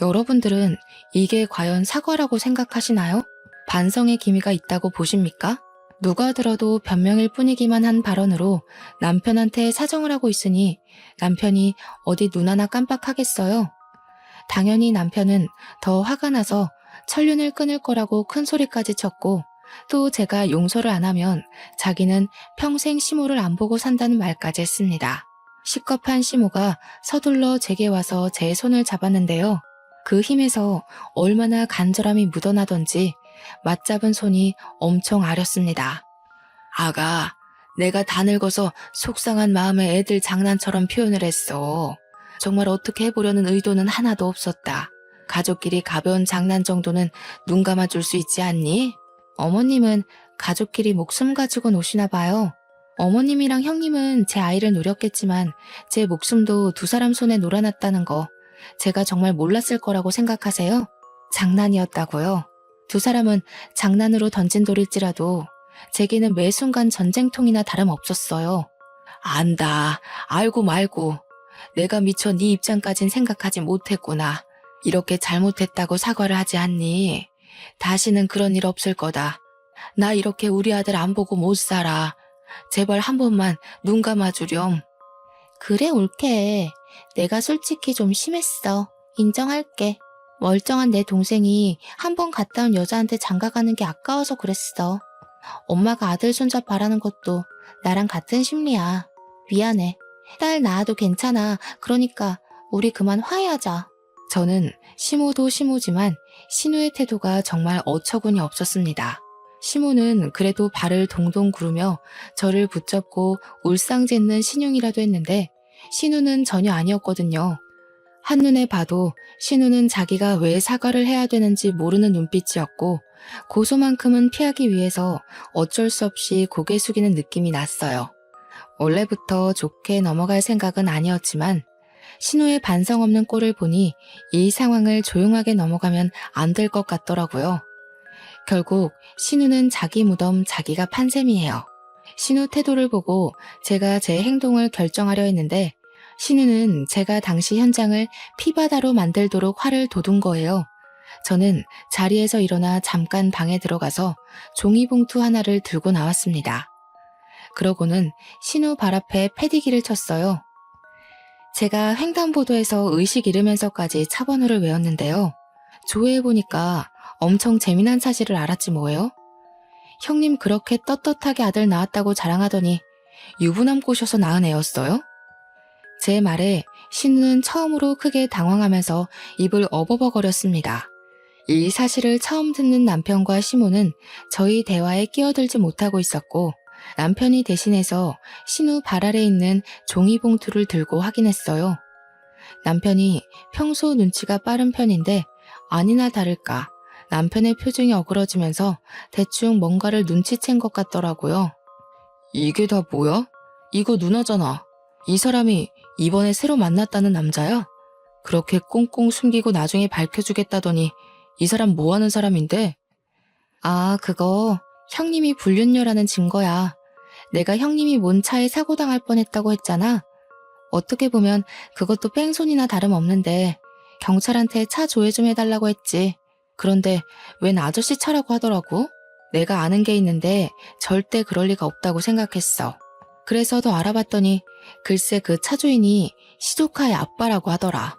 여러분들은 이게 과연 사과라고 생각하시나요? 반성의 기미가 있다고 보십니까? 누가 들어도 변명일 뿐이기만 한 발언으로 남편한테 사정을 하고 있으니 남편이 어디 눈 하나 깜빡하겠어요? 당연히 남편은 더 화가 나서 천륜을 끊을 거라고 큰 소리까지 쳤고, 또 제가 용서를 안 하면 자기는 평생 시모를 안 보고 산다는 말까지 했습니다. 시겁한 시모가 서둘러 제게 와서 제 손을 잡았는데요. 그 힘에서 얼마나 간절함이 묻어나던지 맞잡은 손이 엄청 아렸습니다. 아가, 내가 다 늙어서 속상한 마음에 애들 장난처럼 표현을 했어. 정말 어떻게 해보려는 의도는 하나도 없었다. 가족끼리 가벼운 장난 정도는 눈 감아줄 수 있지 않니? 어머님은 가족끼리 목숨 가지고 노시나 봐요. 어머님이랑 형님은 제 아이를 노렸겠지만 제 목숨도 두 사람 손에 놀아놨다는 거 제가 정말 몰랐을 거라고 생각하세요? 장난이었다고요? 두 사람은 장난으로 던진 돌일지라도 제게는 매 순간 전쟁통이나 다름없었어요. 안다. 알고 말고. 내가 미처 네 입장까진 생각하지 못했구나. 이렇게 잘못했다고 사과를 하지 않니? 다시는 그런 일 없을 거다. 나 이렇게 우리 아들 안 보고 못 살아. 제발 한 번만 눈 감아주렴. 그래, 올케. 내가 솔직히 좀 심했어. 인정할게. 멀쩡한 내 동생이 한 번 갔다 온 여자한테 장가가는 게 아까워서 그랬어. 엄마가 아들 손자 바라는 것도 나랑 같은 심리야. 미안해. 딸 낳아도 괜찮아. 그러니까 우리 그만 화해하자. 저는 시모도 시모지만 신우의 태도가 정말 어처구니 없었습니다. 시모는 그래도 발을 동동 구르며 저를 붙잡고 울상짓는 신용이라도 했는데 신우는 전혀 아니었거든요. 한눈에 봐도 신우는 자기가 왜 사과를 해야 되는지 모르는 눈빛이었고 고소만큼은 피하기 위해서 어쩔 수 없이 고개 숙이는 느낌이 났어요. 원래부터 좋게 넘어갈 생각은 아니었지만 신우의 반성 없는 꼴을 보니 이 상황을 조용하게 넘어가면 안 될 것 같더라고요. 결국 신우는 자기 무덤 자기가 판 셈이에요. 신우 태도를 보고 제가 제 행동을 결정하려 했는데 신우는 제가 당시 현장을 피바다로 만들도록 화를 돋운 거예요. 저는 자리에서 일어나 잠깐 방에 들어가서 종이봉투 하나를 들고 나왔습니다. 그러고는 신우 발 앞에 패디기를 쳤어요. 제가 횡단보도에서 의식 잃으면서까지 차 번호를 외웠는데요. 조회해보니까 엄청 재미난 사실을 알았지 뭐예요? 형님 그렇게 떳떳하게 아들 낳았다고 자랑하더니 유부남 꼬셔서 낳은 애였어요? 제 말에 신우는 처음으로 크게 당황하면서 입을 어버버거렸습니다. 이 사실을 처음 듣는 남편과 시모는 저희 대화에 끼어들지 못하고 있었고 남편이 대신해서 신우 발 아래 있는 종이봉투를 들고 확인했어요. 남편이 평소 눈치가 빠른 편인데 아니나 다를까 남편의 표정이 어그러지면서 대충 뭔가를 눈치챈 것 같더라고요. 이게 다 뭐야? 이거 누나잖아. 이 사람이 이번에 새로 만났다는 남자야? 그렇게 꽁꽁 숨기고 나중에 밝혀주겠다더니 이 사람 뭐 하는 사람인데? 아, 그거 형님이 불륜녀라는 증거야. 내가 형님이 뭔 차에 사고 당할 뻔했다고 했잖아. 어떻게 보면 그것도 뺑소니나 다름없는데 경찰한테 차 조회 좀 해달라고 했지. 그런데 웬 아저씨 차라고 하더라고. 내가 아는 게 있는데 절대 그럴 리가 없다고 생각했어. 그래서 더 알아봤더니 글쎄 그 차 주인이 시조카의 아빠라고 하더라.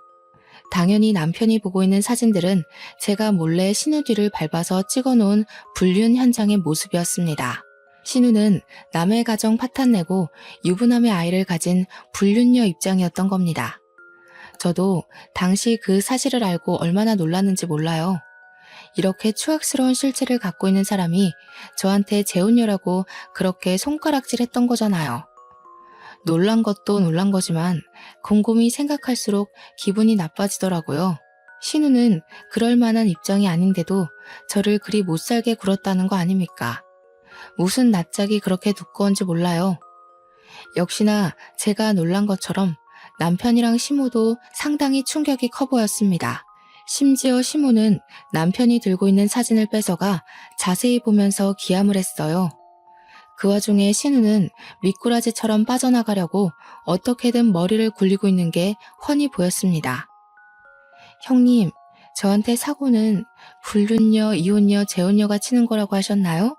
당연히 남편이 보고 있는 사진들은 제가 몰래 신우 뒤를 밟아서 찍어놓은 불륜 현장의 모습이었습니다. 신우는 남의 가정 파탄내고 유부남의 아이를 가진 불륜녀 입장이었던 겁니다. 저도 당시 그 사실을 알고 얼마나 놀랐는지 몰라요. 이렇게 추악스러운 실체를 갖고 있는 사람이 저한테 재혼녀라고 그렇게 손가락질했던 거잖아요. 놀란 것도 놀란 거지만 곰곰이 생각할수록 기분이 나빠지더라고요. 신우는 그럴 만한 입장이 아닌데도 저를 그리 못살게 굴었다는 거 아닙니까? 무슨 낯짝이 그렇게 두꺼운지 몰라요. 역시나 제가 놀란 것처럼 남편이랑 시모도 상당히 충격이 커 보였습니다. 심지어 시모는 남편이 들고 있는 사진을 뺏어가 자세히 보면서 기함을 했어요. 그 와중에 신우는 미꾸라지처럼 빠져나가려고 어떻게든 머리를 굴리고 있는 게 훤히 보였습니다. 형님, 저한테 사고는 불륜녀, 이혼녀, 재혼녀가 치는 거라고 하셨나요?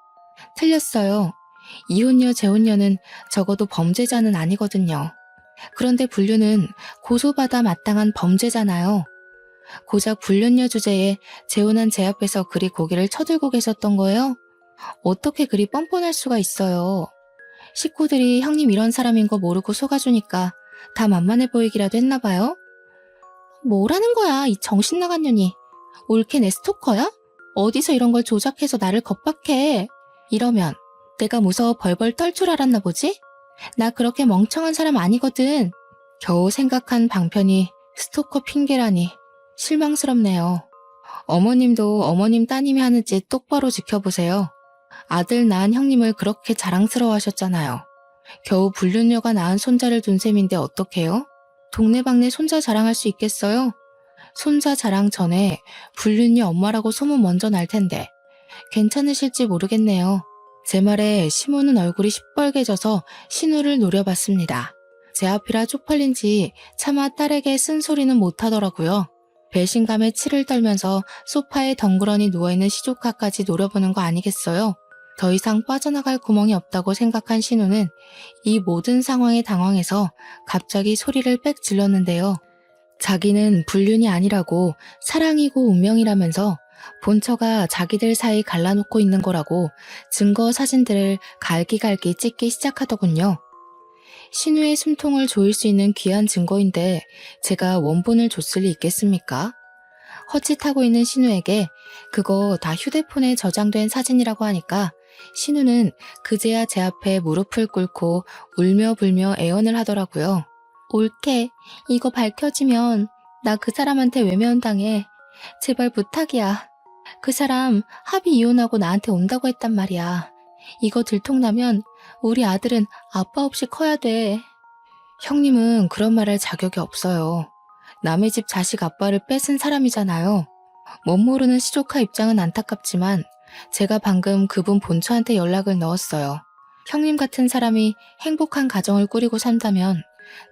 틀렸어요. 이혼녀, 재혼녀는 적어도 범죄자는 아니거든요. 그런데 불륜은 고소받아 마땅한 범죄잖아요. 고작 불륜녀 주제에 재혼한 제 앞에서 그리 고개를 쳐들고 계셨던 거예요? 어떻게 그리 뻔뻔할 수가 있어요. 식구들이 형님 이런 사람인 거 모르고 속아주니까 다 만만해 보이기라도 했나 봐요? 뭐라는 거야, 이 정신 나간 년이. 올케 내 스토커야? 어디서 이런 걸 조작해서 나를 겁박해. 이러면 내가 무서워 벌벌 떨 줄 알았나 보지? 나 그렇게 멍청한 사람 아니거든. 겨우 생각한 방편이 스토커 핑계라니 실망스럽네요. 어머님도 어머님 따님이 하는 짓 똑바로 지켜보세요. 아들 낳은 형님을 그렇게 자랑스러워하셨잖아요. 겨우 불륜녀가 낳은 손자를 둔 셈인데 어떡해요? 동네방네 손자 자랑할 수 있겠어요? 손자 자랑 전에 불륜녀 엄마라고 소문 먼저 날 텐데 괜찮으실지 모르겠네요. 제 말에 시모는 얼굴이 시뻘개져서 신우를 노려봤습니다. 제 앞이라 쪽팔린지 차마 딸에게 쓴소리는 못하더라고요. 배신감에 치를 떨면서 소파에 덩그러니 누워있는 시조카까지 노려보는 거 아니겠어요? 더 이상 빠져나갈 구멍이 없다고 생각한 신우는 이 모든 상황에 당황해서 갑자기 소리를 빽 질렀는데요. 자기는 불륜이 아니라고 사랑이고 운명이라면서 본처가 자기들 사이 갈라놓고 있는 거라고 증거 사진들을 갈기갈기 찍기 시작하더군요. 신우의 숨통을 조일 수 있는 귀한 증거인데 제가 원본을 줬을 리 있겠습니까? 헛짓하고 있는 신우에게 그거 다 휴대폰에 저장된 사진이라고 하니까 신우는 그제야 제 앞에 무릎을 꿇고 울며 불며 애원을 하더라고요. 올케, 이거 밝혀지면 나 그 사람한테 외면당해. 제발 부탁이야. 그 사람 합의 이혼하고 나한테 온다고 했단 말이야. 이거 들통나면 우리 아들은 아빠 없이 커야 돼. 형님은 그런 말 할 자격이 없어요. 남의 집 자식 아빠를 뺏은 사람이잖아요. 못 모르는 시조카 입장은 안타깝지만 제가 방금 그분 본처한테 연락을 넣었어요. 형님 같은 사람이 행복한 가정을 꾸리고 산다면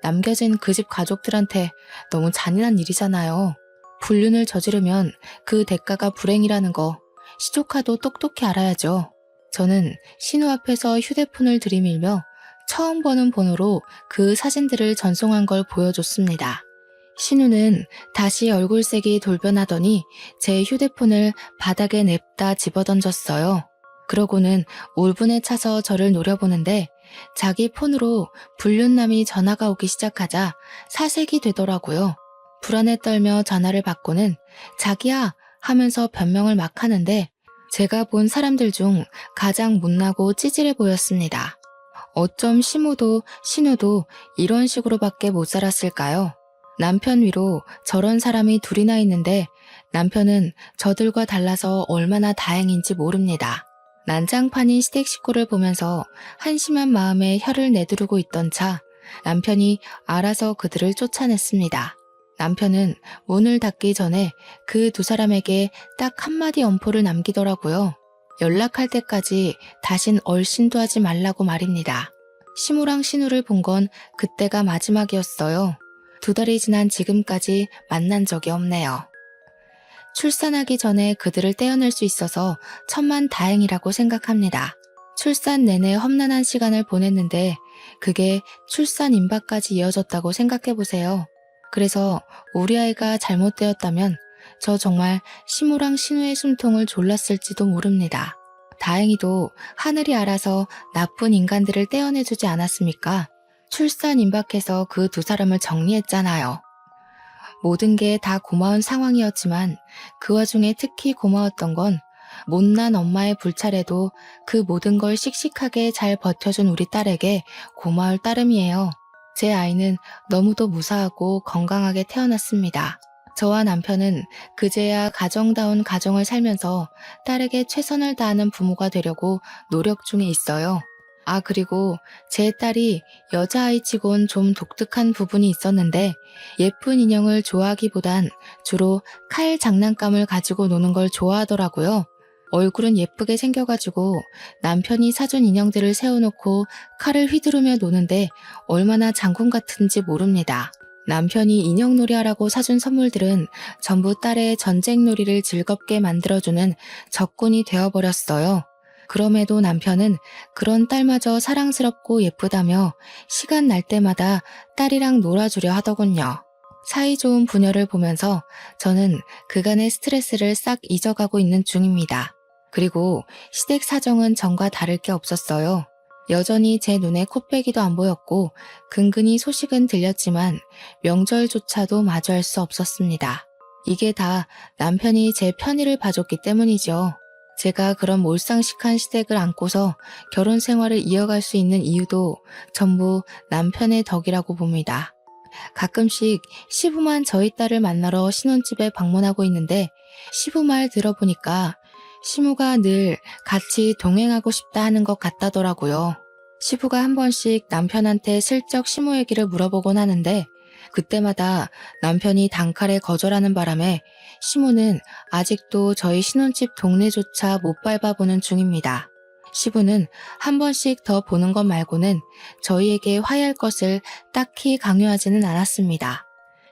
남겨진 그 집 가족들한테 너무 잔인한 일이잖아요. 불륜을 저지르면 그 대가가 불행이라는 거 시조카도 똑똑히 알아야죠. 저는 신우 앞에서 휴대폰을 들이밀며 처음 보는 번호로 그 사진들을 전송한 걸 보여줬습니다. 신우는 다시 얼굴색이 돌변하더니 제 휴대폰을 바닥에 냅다 집어던졌어요. 그러고는 울분에 차서 저를 노려보는데 자기 폰으로 불륜남이 전화가 오기 시작하자 사색이 되더라고요. 불안에 떨며 전화를 받고는 자기야 하면서 변명을 막 하는데 제가 본 사람들 중 가장 못나고 찌질해 보였습니다. 어쩜 시모도 신우도 이런 식으로밖에 못 살았을까요? 남편 위로 저런 사람이 둘이나 있는데 남편은 저들과 달라서 얼마나 다행인지 모릅니다. 난장판인 시댁 식구를 보면서 한심한 마음에 혀를 내두르고 있던 차 남편이 알아서 그들을 쫓아냈습니다. 남편은 문을 닫기 전에 그 두 사람에게 딱 한마디 엄포를 남기더라고요. 연락할 때까지 다신 얼씬도 하지 말라고 말입니다. 시모랑 신우를 본 건 그때가 마지막이었어요. 2달이 지난 지금까지 만난 적이 없네요. 출산하기 전에 그들을 떼어낼 수 있어서 천만 다행이라고 생각합니다. 출산 내내 험난한 시간을 보냈는데 그게 출산 임박까지 이어졌다고 생각해보세요. 그래서 우리 아이가 잘못되었다면 저 정말 시모랑 신우의 숨통을 졸랐을지도 모릅니다. 다행히도 하늘이 알아서 나쁜 인간들을 떼어내주지 않았습니까? 출산 임박해서 그 두 사람을 정리했잖아요. 모든 게 다 고마운 상황이었지만 그 와중에 특히 고마웠던 건 못난 엄마의 불찰에도 그 모든 걸 씩씩하게 잘 버텨준 우리 딸에게 고마울 따름이에요. 제 아이는 너무도 무사하고 건강하게 태어났습니다. 저와 남편은 그제야 가정다운 가정을 살면서 딸에게 최선을 다하는 부모가 되려고 노력 중에 있어요. 아, 그리고 제 딸이 여자아이치곤 좀 독특한 부분이 있었는데 예쁜 인형을 좋아하기보단 주로 칼 장난감을 가지고 노는 걸 좋아하더라고요. 얼굴은 예쁘게 생겨가지고 남편이 사준 인형들을 세워놓고 칼을 휘두르며 노는데 얼마나 장군 같은지 모릅니다. 남편이 인형놀이 하라고 사준 선물들은 전부 딸의 전쟁놀이를 즐겁게 만들어주는 적군이 되어버렸어요. 그럼에도 남편은 그런 딸마저 사랑스럽고 예쁘다며 시간 날 때마다 딸이랑 놀아주려 하더군요. 사이좋은 부녀를 보면서 저는 그간의 스트레스를 싹 잊어가고 있는 중입니다. 그리고 시댁 사정은 전과 다를 게 없었어요. 여전히 제 눈에 코빼기도 안 보였고 근근히 소식은 들렸지만 명절조차도 마주할 수 없었습니다. 이게 다 남편이 제 편의를 봐줬기 때문이죠. 제가 그런 몰상식한 시댁을 안고서 결혼 생활을 이어갈 수 있는 이유도 전부 남편의 덕이라고 봅니다. 가끔씩 시부만 저희 딸을 만나러 신혼집에 방문하고 있는데 시부 말 들어보니까 시무가 늘 같이 동행하고 싶다 하는 것 같다더라고요. 시부가 한 번씩 남편한테 슬쩍 시무 얘기를 물어보곤 하는데 그때마다 남편이 단칼에 거절하는 바람에 시무는 아직도 저희 신혼집 동네조차 못 밟아보는 중입니다. 시부는 한 번씩 더 보는 것 말고는 저희에게 화해할 것을 딱히 강요하지는 않았습니다.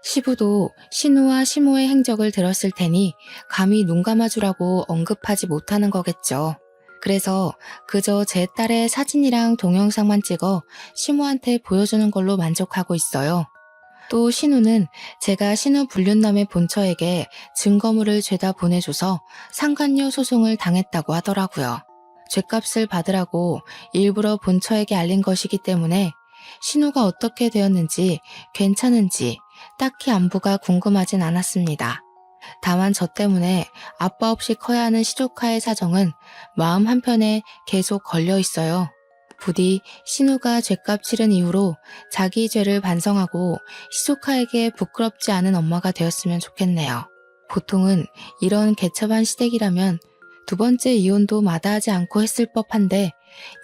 시부도 신우와 시모의 행적을 들었을 테니 감히 눈 감아주라고 언급하지 못하는 거겠죠. 그래서 그저 제 딸의 사진이랑 동영상만 찍어 시모한테 보여주는 걸로 만족하고 있어요. 또 신우는 제가 신우 불륜남의 본처에게 증거물을 죄다 보내줘서 상간녀 소송을 당했다고 하더라고요. 죗값을 받으라고 일부러 본처에게 알린 것이기 때문에 신우가 어떻게 되었는지 괜찮은지 딱히 안부가 궁금하진 않았습니다. 다만 저 때문에 아빠 없이 커야 하는 시조카의 사정은 마음 한편에 계속 걸려 있어요. 부디 신우가 죗값 치른 이후로 자기 죄를 반성하고 시조카에게 부끄럽지 않은 엄마가 되었으면 좋겠네요. 보통은 이런 개첩한 시댁이라면 두 번째 이혼도 마다하지 않고 했을 법한데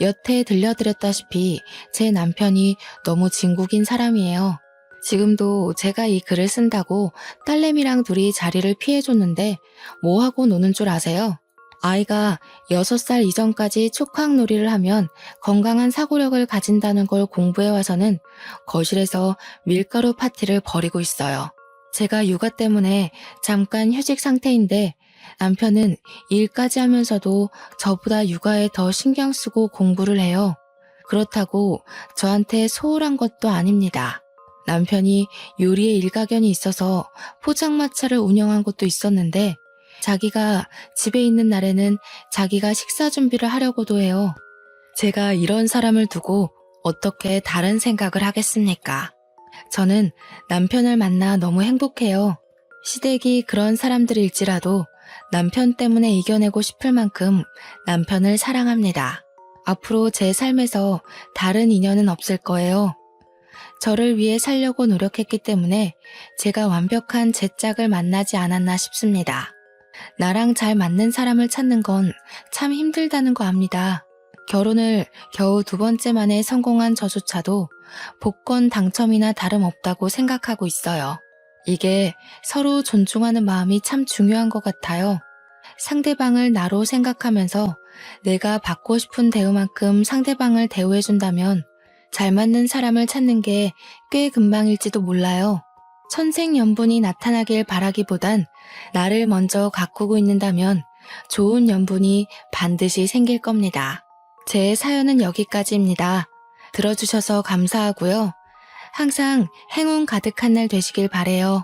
여태 들려드렸다시피 제 남편이 너무 진국인 사람이에요. 지금도 제가 이 글을 쓴다고 딸내미랑 둘이 자리를 피해줬는데 뭐하고 노는 줄 아세요? 아이가 6살 이전까지 촉각놀이를 하면 건강한 사고력을 가진다는 걸 공부해와서는 거실에서 밀가루 파티를 벌이고 있어요. 제가 육아 때문에 잠깐 휴직 상태인데 남편은 일까지 하면서도 저보다 육아에 더 신경 쓰고 공부를 해요. 그렇다고 저한테 소홀한 것도 아닙니다. 남편이 요리에 일가견이 있어서 포장마차를 운영한 것도 있었는데 자기가 집에 있는 날에는 자기가 식사 준비를 하려고도 해요. 제가 이런 사람을 두고 어떻게 다른 생각을 하겠습니까? 저는 남편을 만나 너무 행복해요. 시댁이 그런 사람들일지라도 남편 때문에 이겨내고 싶을 만큼 남편을 사랑합니다. 앞으로 제 삶에서 다른 인연은 없을 거예요. 저를 위해 살려고 노력했기 때문에 제가 완벽한 제 짝을 만나지 않았나 싶습니다. 나랑 잘 맞는 사람을 찾는 건 참 힘들다는 거 압니다. 결혼을 겨우 2번째 만에 성공한 저조차도 복권 당첨이나 다름없다고 생각하고 있어요. 이게 서로 존중하는 마음이 참 중요한 것 같아요. 상대방을 나로 생각하면서 내가 받고 싶은 대우만큼 상대방을 대우해준다면 잘 맞는 사람을 찾는 게 꽤 금방일지도 몰라요. 천생연분이 나타나길 바라기보단 나를 먼저 가꾸고 있는다면 좋은 연분이 반드시 생길 겁니다. 제 사연은 여기까지입니다. 들어주셔서 감사하고요. 항상 행운 가득한 날 되시길 바래요.